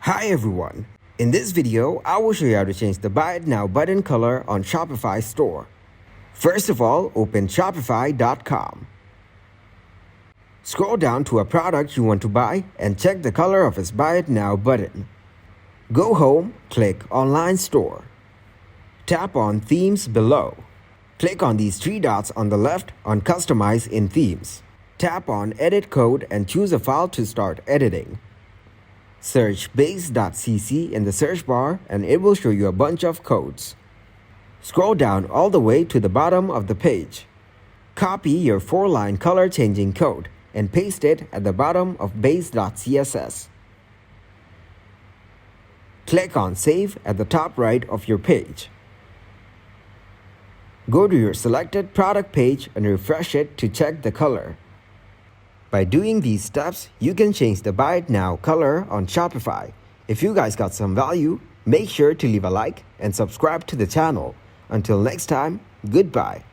Hi everyone! In this video, I will show you how to change the Buy It Now button color on Shopify store. First of all, open Shopify.com. Scroll down to a product you want to buy and check the color of its Buy It Now button. Go home, click Online Store. Tap on Themes below. Click on these three dots on the left on Customize in Themes. Tap on Edit Code and choose a file to start editing. Search base.cc in the search bar and it will show you a bunch of codes. Scroll down all the way to the bottom of the page. Copy your 4-line color changing code and paste it at the bottom of base.css. Click on Save at the top right of your page. Go to your selected product page and refresh it to check the color. By doing these steps, you can change the Buy It Now color on Shopify. If you guys got some value, make sure to leave a like and subscribe to the channel. Until next time, goodbye.